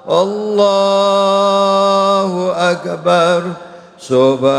Allahu Akbar. Subhanallah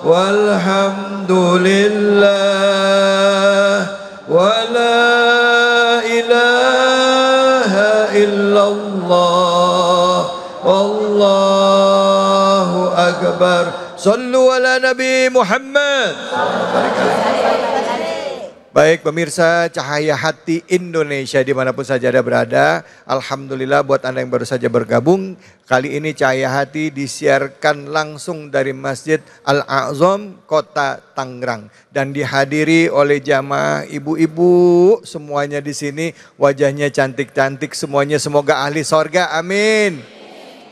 walhamdulillah wa la ilaha illallah wallahu akbar. Sallu ala Nabi Muhammad. Baik pemirsa Cahaya Hati Indonesia dimanapun saja Anda berada. Alhamdulillah buat Anda yang baru saja bergabung. Kali ini Cahaya Hati disiarkan langsung dari Masjid Al-A'zam Kota Tangerang. Dan dihadiri oleh jamaah ibu-ibu semuanya di sini. Wajahnya cantik-cantik semuanya, semoga ahli sorga, amin.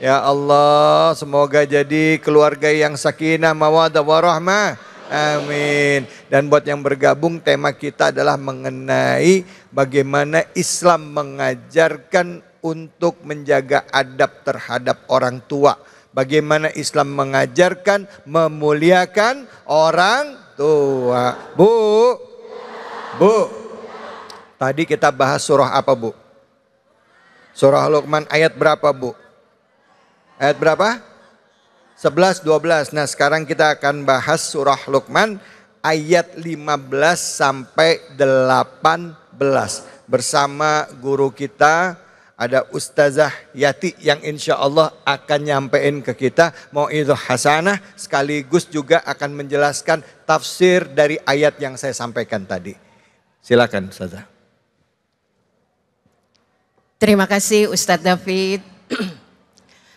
Ya Allah, semoga jadi keluarga yang sakinah, mawaddah, warahmah. Amin. Dan buat yang bergabung, tema kita adalah mengenai bagaimana Islam mengajarkan untuk menjaga adab terhadap orang tua. Bagaimana Islam mengajarkan memuliakan orang tua. Bu, tadi kita bahas surah apa Bu? Surah Luqman ayat berapa Bu? Ayat berapa? 11, 12. Nah sekarang kita akan bahas surah Luqman ayat 15 sampai 18. Bersama guru kita ada Ustazah Yati yang insya Allah akan nyampein ke kita mau'izah hasanah. Sekaligus juga akan menjelaskan tafsir dari ayat yang saya sampaikan tadi. Silakan Ustazah. Terima kasih Ustadz David.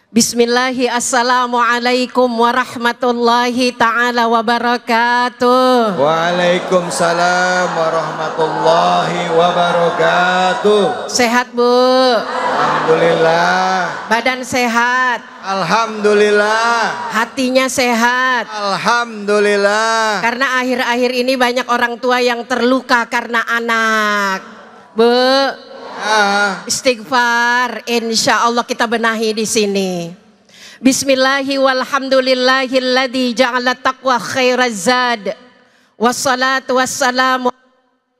Bismillahi, assalamualaikum warahmatullahi ta'ala wabarakatuh. Waalaikumsalam warahmatullahi wabarakatuh. Sehat Bu? Alhamdulillah. Badan sehat? Alhamdulillah. Hatinya sehat? Alhamdulillah. Karena akhir-akhir ini banyak orang tua yang terluka karena anak. Bu? Istighfar, insya Allah kita benahi di sini. Bismillahi walhamdulillahilladzi ja'ala taqwa khairaz zad. Wassalatu wassalamu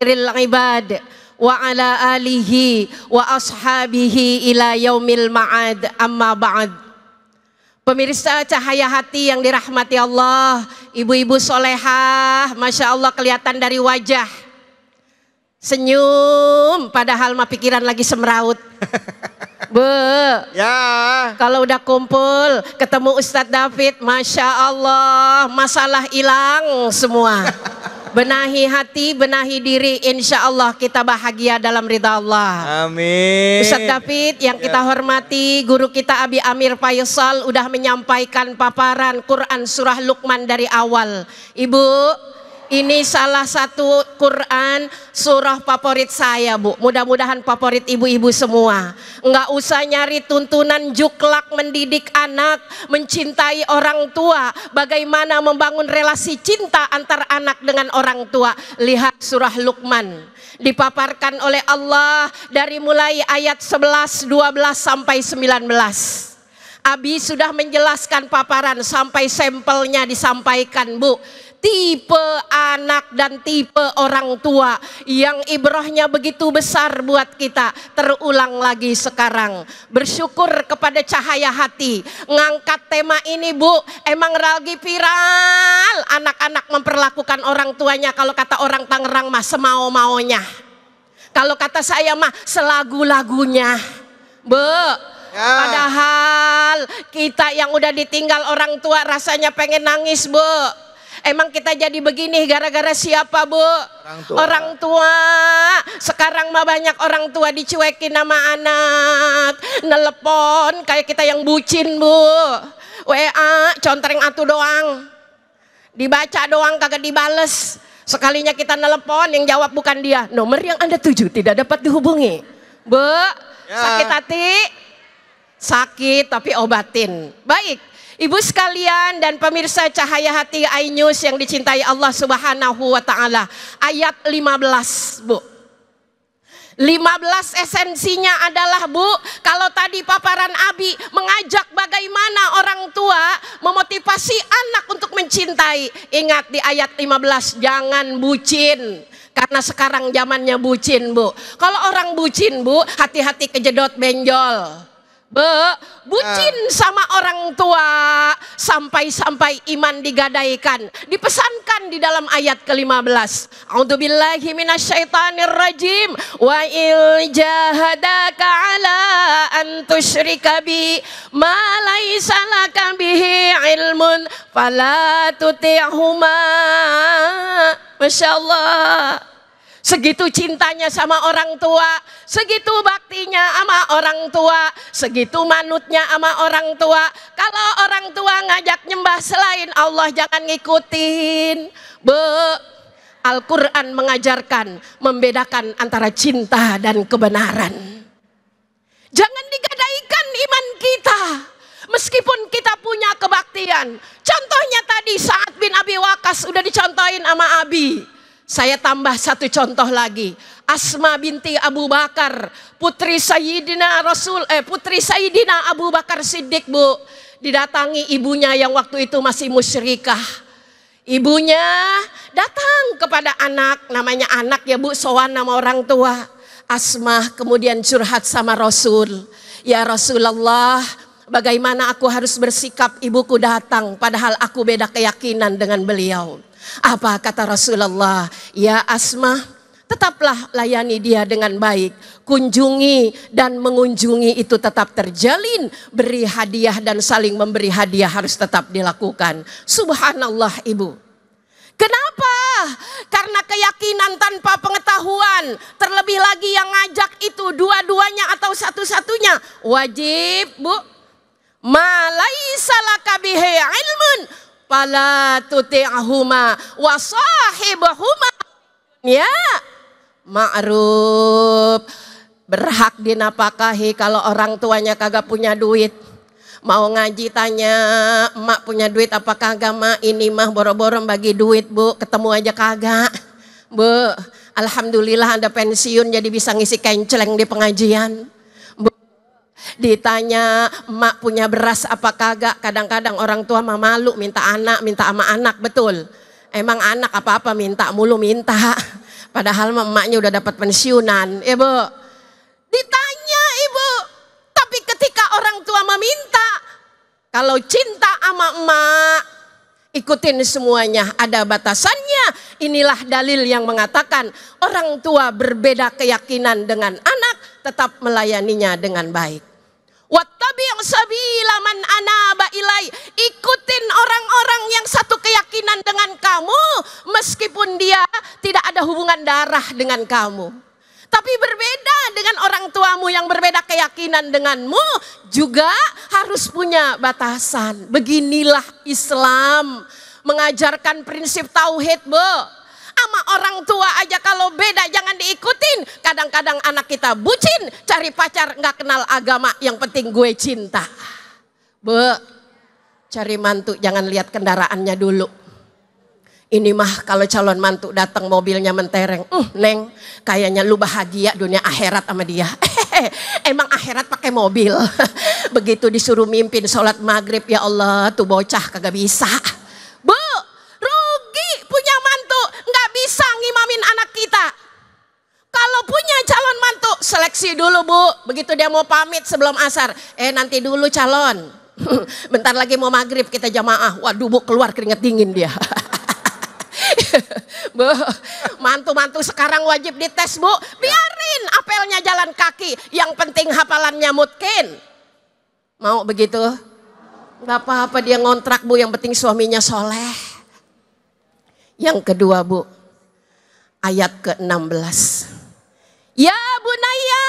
khairil ibad wa ala alihi wa ashabihi ila yaumil ma'ad, amma ba'd. Pemirsa Cahaya Hati yang dirahmati Allah, ibu-ibu solehah, Masya Allah kelihatan dari wajah. Senyum padahal mah pikiran lagi semraut. Bu, ya. Kalau udah kumpul ketemu Ustadz David, Masya Allah masalah hilang semua. Benahi hati, benahi diri, insya Allah kita bahagia dalam ridha Allah. Amin. Ustadz David yang kita hormati, guru kita Abi Amir Faisal udah menyampaikan paparan Quran surah Luqman dari awal. Ibu, ini salah satu Quran surah favorit saya Bu. Mudah-mudahan favorit ibu-ibu semua. Enggak usah nyari tuntunan juklak mendidik anak, mencintai orang tua. Bagaimana membangun relasi cinta antar anak dengan orang tua. Lihat surah Luqman. Dipaparkan oleh Allah dari mulai ayat 11, 12 sampai 19. Abi sudah menjelaskan paparan sampai sampelnya disampaikan Bu. Tipe anak dan tipe orang tua yang ibrahnya begitu besar buat kita terulang lagi sekarang. Bersyukur kepada Cahaya Hati ngangkat tema ini Bu. Emang lagi viral anak-anak memperlakukan orang tuanya, kalau kata orang Tangerang mah semau-maunya. Kalau kata saya mah selagu-lagunya Bu. Ya. Padahal kita yang udah ditinggal orang tua rasanya pengen nangis Bu. Emang kita jadi begini gara-gara siapa Bu? Orang tua. Sekarang mah banyak orang tua dicuekin sama anak. Nelepon kayak kita yang bucin Bu. WA contreng atu doang. Dibaca doang kagak dibales. Sekalinya kita nelepon yang jawab bukan dia. Nomor yang Anda tuju tidak dapat dihubungi. Bu, ya. Sakit hati? Sakit tapi obatin. Baik. Ibu sekalian dan pemirsa Cahaya Hati iNews yang dicintai Allah Subhanahu wa Ta'ala. Ayat 15 Bu. 15 esensinya adalah Bu, kalau tadi paparan Abi mengajak bagaimana orang tua memotivasi anak untuk mencintai. Ingat di ayat 15, jangan bucin. Karena sekarang zamannya bucin, Bu. Kalau orang bucin, Bu, hati-hati kejedot benjol. Bucin sama orang tua sampai-sampai iman digadaikan. Dipesankan di dalam ayat ke-15. A'udzubillahi minasyaitonirrajim. Wa il jahadaka ala an tusyrika bi ma laisa laka bihi ilmun fala tuti'huma. Masya Allah. Segitu cintanya sama orang tua, segitu baktinya sama orang tua, segitu manutnya sama orang tua. Kalau orang tua ngajak nyembah selain Allah, jangan ngikutin. Al-Quran mengajarkan, membedakan antara cinta dan kebenaran. Jangan digadaikan iman kita, meskipun kita punya kebaktian. Contohnya tadi Sa'ad bin Abi Waqqas udah dicontohin sama Abi. Saya tambah satu contoh lagi. Asma binti Abu Bakar, putri Sayyidina Abu Bakar Siddiq, Bu. Didatangi ibunya yang waktu itu masih musyrikah. Ibunya datang kepada anak, namanya anak ya Bu, sowan nama orang tua. Asma kemudian curhat sama Rasul. Ya Rasulullah, bagaimana aku harus bersikap, ibuku datang padahal aku beda keyakinan dengan beliau. Apa kata Rasulullah? Ya Asma, tetaplah layani dia dengan baik. Kunjungi dan mengunjungi itu tetap terjalin. Beri hadiah dan saling memberi hadiah harus tetap dilakukan. Subhanallah Ibu. Kenapa? Karena keyakinan tanpa pengetahuan. Terlebih lagi yang ngajak itu dua-duanya atau satu-satunya. Wajib Bu. Ma laisa laka bihi ilmun fala tuti'huma wa sahibhuma ya ma'ruf. Berhak dinapakahi kalau orang tuanya kagak punya duit. Mau ngaji tanya, emak punya duit apa kagak mak? Ini mah boro-boro bagi duit Bu, ketemu aja kagak. Bu, alhamdulillah Anda pensiun jadi bisa ngisi kenceleng di pengajian. Ditanya emak punya beras apa kagak, kadang-kadang orang tua mah malu minta anak, minta sama anak, betul. Emang anak apa-apa minta mulu minta. Padahal emaknya udah dapat pensiunan, ya Bu. Ditanya Ibu, tapi ketika orang tua meminta, kalau cinta sama emak, ikutin semuanya, ada batasannya. Inilah dalil yang mengatakan orang tua berbeda keyakinan dengan anak, tetap melayaninya dengan baik. Wattabi' sabila man anaba ilai. Ikutin orang-orang yang satu keyakinan dengan kamu, meskipun dia tidak ada hubungan darah dengan kamu. Tapi berbeda dengan orang tuamu yang berbeda keyakinan denganmu, juga harus punya batasan. Beginilah Islam mengajarkan prinsip tauhid, Bu. Sama orang tua aja kalau beda jangan diikutin. Kadang-kadang anak kita bucin, cari pacar nggak kenal agama, yang penting gue cinta. Bu, cari mantu jangan lihat kendaraannya dulu. Ini mah kalau calon mantu datang mobilnya mentereng, Neng, kayaknya lu bahagia dunia akhirat sama dia. Emang akhirat pakai mobil. Begitu disuruh mimpin sholat maghrib, ya Allah tuh bocah kagak bisa. Bu, rugi punya mantu nggak bisa ngimamin anak kita. Kalau punya calon mantu, seleksi dulu Bu. Begitu dia mau pamit sebelum asar, nanti dulu calon. Bentar lagi mau maghrib kita jamaah. Waduh Bu, keluar keringet dingin dia. Bu, mantu-mantu sekarang wajib dites Bu. Biarin apelnya jalan kaki, yang penting hafalannya mungkin. Mau begitu? Gak apa-apa dia ngontrak Bu, yang penting suaminya soleh. Yang kedua Bu, ayat ke-16. Ya bunaya,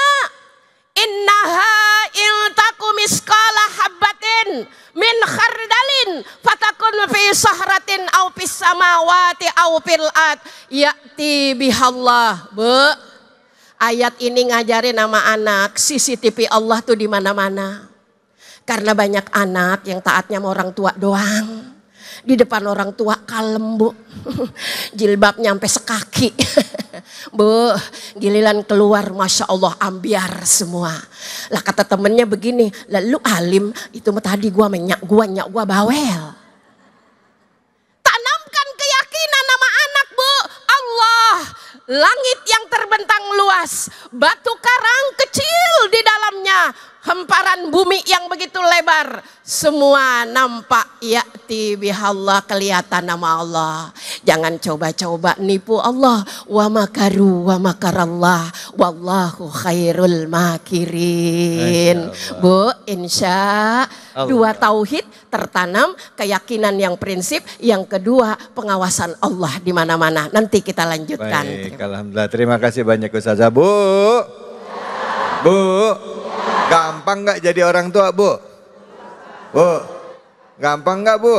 innaha iltaku miskala habbatin min khardalin fatakun fi sahratin au fis samawati au fil ard ya'ti bihallah. Bu, ayat ini ngajarin nama anak, CCTV Allah tuh di mana-mana. Karena banyak anak yang taatnya sama orang tua doang. Di depan orang tua kalem Bu. Jilbabnya sampai sekaki. Bu, giliran keluar Masya Allah ambiar semua. Lah kata temennya begini, lalu alim itu mah tadi gua nyak gua bawel. Tanamkan keyakinan sama anak Bu. Allah langit yang terbentang luas, batu karang kecil di dalamnya, hamparan bumi yang begitu lebar, semua nampak ya'ti bihallah, kelihatan nama Allah. Jangan coba-coba nipu Allah. Wa makaru wa makarallah wallahu khairul makirin. Bu, insya Allah. 2 tauhid tertanam, keyakinan yang prinsip, yang kedua pengawasan Allah di mana-mana. Nanti kita lanjutkan. Baik, alhamdulillah. Terima kasih banyak Ustazah. Bu, gampang nggak jadi orang tua, Bu? Bu, gampang nggak, Bu?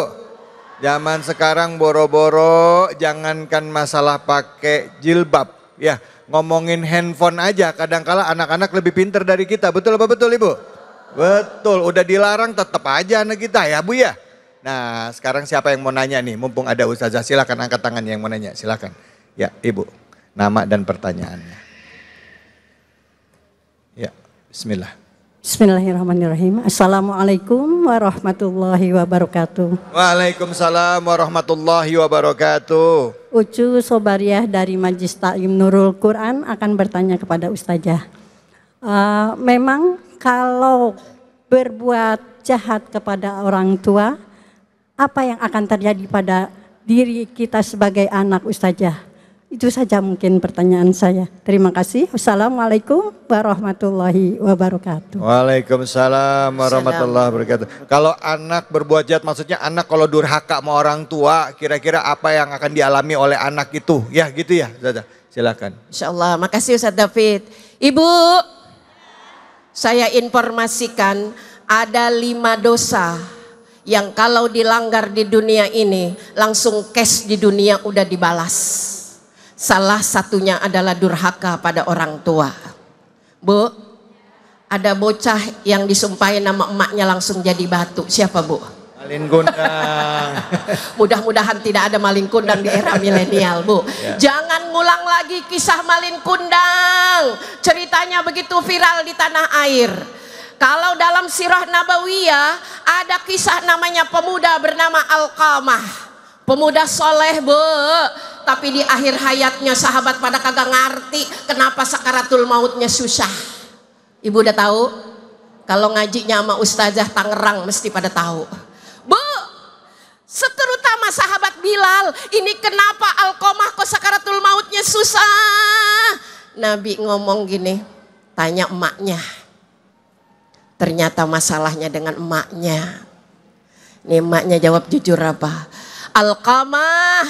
Zaman sekarang boro-boro, jangankan masalah pakai jilbab, ya ngomongin handphone aja. Kadang-kala anak-anak lebih pintar dari kita. Betul apa betul, Ibu? Betul. Udah dilarang tetap aja anak kita, ya Bu ya. Nah, sekarang siapa yang mau nanya nih? Mumpung ada Ustazah, silakan angkat tangan yang mau nanya. Silakan. Ya, Ibu. Nama dan pertanyaannya. Ya, bismillah. Bismillahirrahmanirrahim. Assalamualaikum warahmatullahi wabarakatuh. Waalaikumsalam warahmatullahi wabarakatuh. Ucu Sobariah dari Majlis Ta'lim Nurul Quran akan bertanya kepada Ustazah. Memang kalau berbuat jahat kepada orang tua, apa yang akan terjadi pada diri kita sebagai anak, Ustazah? Itu saja mungkin pertanyaan saya. Terima kasih. Wassalamualaikum warahmatullahi wabarakatuh. Waalaikumsalam warahmatullahi wabarakatuh. Kalau anak berbuat jahat, maksudnya anak kalau durhaka sama orang tua, kira-kira apa yang akan dialami oleh anak itu? Ya gitu ya, Ustazah. Silakan. Insyaallah. Makasih Ustaz David. Ibu, saya informasikan ada 5 dosa yang kalau dilanggar di dunia ini langsung cash di dunia udah dibalas. Salah satunya adalah durhaka pada orang tua. Bu, ada bocah yang disumpahin nama emaknya langsung jadi batu. Siapa, Bu? Malin kundang. Mudah-mudahan tidak ada maling kundang di era milenial, Bu. Ya. Jangan ngulang lagi kisah malin kundang. Ceritanya begitu viral di tanah air. Kalau dalam sirah Nabawiyah ada kisah namanya pemuda bernama Alqamah. Pemuda soleh, Bu. Tapi di akhir hayatnya sahabat pada kagak ngerti kenapa sakaratul mautnya susah. Ibu udah tahu? Kalau ngajinya sama Ustazah Tangerang mesti pada tahu. Bu, terutama sahabat Bilal, ini kenapa Alqamah kok sakaratul mautnya susah? Nabi ngomong gini, tanya emaknya. Ternyata masalahnya dengan emaknya. Nih emaknya jawab jujur apa? Alqamah,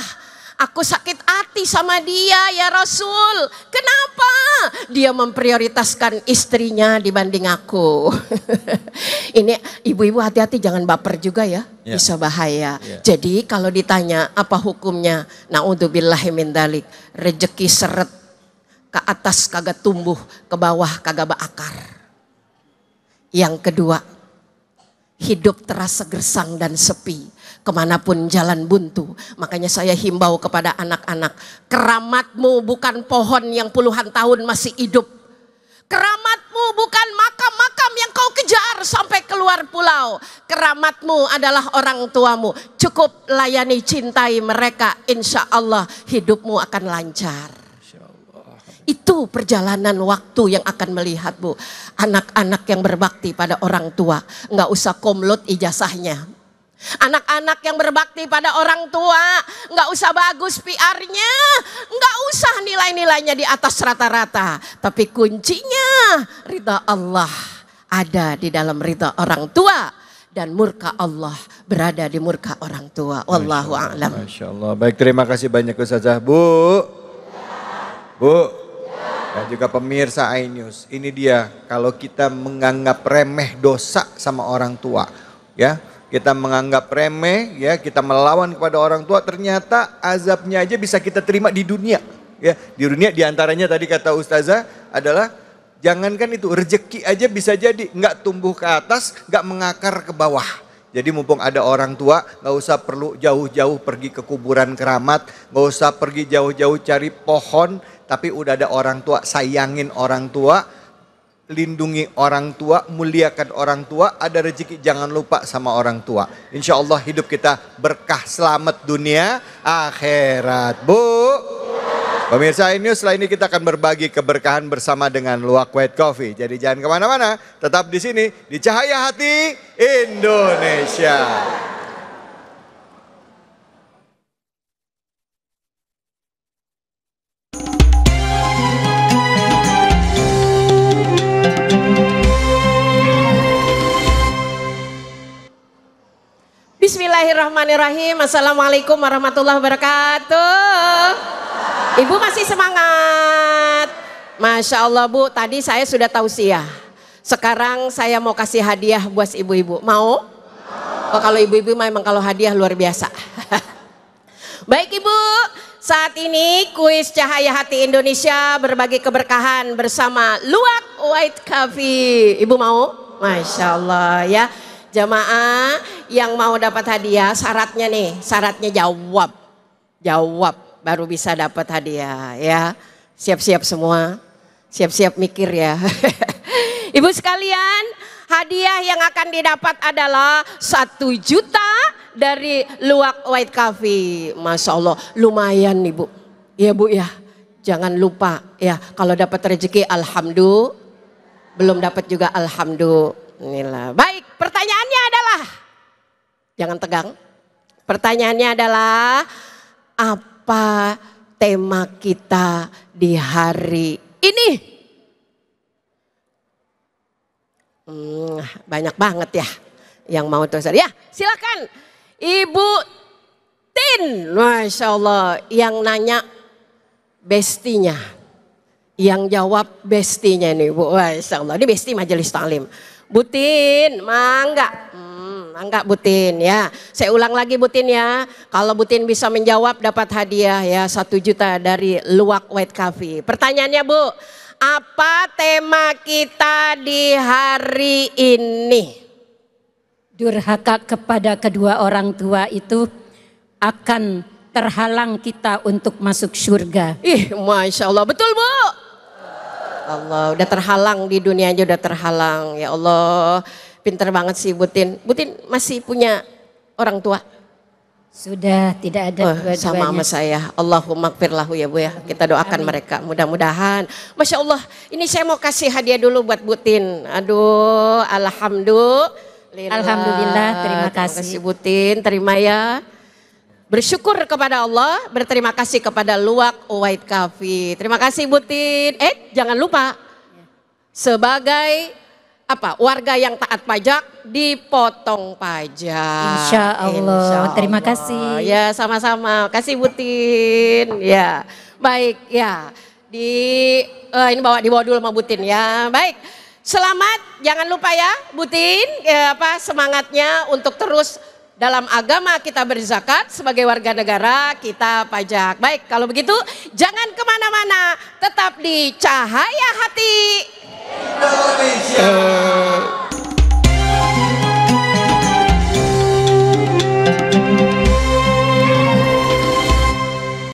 aku sakit hati sama dia ya Rasul. Kenapa? Dia memprioritaskan istrinya dibanding aku. Ini ibu-ibu hati-hati jangan baper juga ya, bisa bahaya. Jadi kalau ditanya apa hukumnya, naudzubillahi min dzalik, rejeki seret, ke atas kagak tumbuh, ke bawah kagak berakar. Yang kedua, hidup terasa gersang dan sepi. Kemanapun jalan buntu. Makanya saya himbau kepada anak-anak, keramatmu bukan pohon yang puluhan tahun masih hidup. Keramatmu bukan makam-makam yang kau kejar sampai keluar pulau. Keramatmu adalah orang tuamu. Cukup layani, cintai mereka, insya Allah hidupmu akan lancar. Itu perjalanan waktu yang akan melihat, Bu. Anak-anak yang berbakti pada orang tua, nggak usah komlot ijazahnya. Anak-anak yang berbakti pada orang tua, nggak usah bagus PR-nya, nggak usah nilai-nilainya di atas rata-rata, tapi kuncinya ridha Allah ada di dalam ridha orang tua dan murka Allah berada di murka orang tua. Wallahu a'lam. Masya Allah. Baik, terima kasih banyak Ustazah. Bu, dan juga pemirsa iNews. Ini dia kalau kita menganggap remeh dosa sama orang tua, ya. Kita menganggap remeh, ya, kita melawan kepada orang tua, ternyata azabnya aja bisa kita terima di dunia. Ya, di dunia diantaranya tadi kata Ustazah adalah jangankan itu, rezeki aja bisa jadi nggak tumbuh ke atas, nggak mengakar ke bawah. Jadi mumpung ada orang tua, nggak usah perlu jauh-jauh pergi ke kuburan keramat, nggak usah pergi jauh-jauh cari pohon, tapi udah ada orang tua, sayangin orang tua. Lindungi orang tua, muliakan orang tua, ada rezeki jangan lupa sama orang tua. Insya Allah hidup kita berkah, selamat dunia, akhirat. Bu, Pemirsa ini setelah ini kita akan berbagi keberkahan bersama dengan Luwak White Coffee. Jadi jangan kemana-mana, tetap di sini di Cahaya Hati Indonesia. Bismillahirrahmanirrahim. Assalamualaikum warahmatullahi wabarakatuh. Ibu masih semangat? Masya Allah Bu, tadi saya sudah tausiah. Sekarang saya mau kasih hadiah buat ibu-ibu. Mau? Oh, kalau ibu-ibu memang kalau hadiah luar biasa. Baik Ibu, saat ini kuis Cahaya Hati Indonesia berbagi keberkahan bersama Luwak White Coffee. Ibu mau? Masya Allah ya. Jamaah yang mau dapat hadiah syaratnya nih, syaratnya jawab baru bisa dapat hadiah ya. Siap-siap semua, siap-siap mikir ya. Ibu sekalian, hadiah yang akan didapat adalah 1 juta dari Luwak White Coffee. Masya Allah lumayan nih Bu, ya Bu ya. Jangan lupa ya, kalau dapat rezeki alhamdulillah, belum dapat juga alhamdulillah. Baik, pertanyaannya adalah, jangan tegang. Pertanyaannya adalah, apa tema kita di hari ini? Banyak banget ya yang mau terus. Ya, silakan Ibu Tin. Masya Allah, yang nanya bestinya, yang jawab bestinya nih Bu. Masya Allah, ini besti majelis taklim. Bu Tin, mangga. Mangga Bu Tin ya. Saya ulang lagi Bu Tin ya. Kalau Bu Tin bisa menjawab dapat hadiah ya 1 juta dari Luwak White Coffee. Pertanyaannya Bu, apa tema kita di hari ini? Durhaka kepada kedua orang tua itu akan terhalang kita untuk masuk surga. Ih, Masya Allah, betul Bu. Allah, udah terhalang di dunia aja udah terhalang. Ya Allah, pinter banget sih Bu Tin. Bu Tin masih punya orang tua? Sudah tidak ada dua-duanya. Sama saya. Allahumma gfirlahu ya Bu ya. Kita doakan mereka. Mudah-mudahan. Masya Allah, ini saya mau kasih hadiah dulu buat Bu Tin. Aduh, alhamdulillah. Alhamdulillah, terima kasih Bu Tin, terima ya. Bersyukur kepada Allah, berterima kasih kepada Luwak White Coffee. Terima kasih Bu Tin. Jangan lupa, sebagai warga yang taat pajak dipotong pajak. Insya Allah. Terima kasih. Ya sama-sama. Kasih Bu Tin. Ya baik ya. Ini dibawa dulu sama Bu Tin ya. Baik. Selamat. Jangan lupa ya Bu Tin. Semangatnya untuk terus dalam agama kita berzakat, sebagai warga negara kita pajak. Baik, kalau begitu jangan kemana-mana, tetap di Cahaya Hati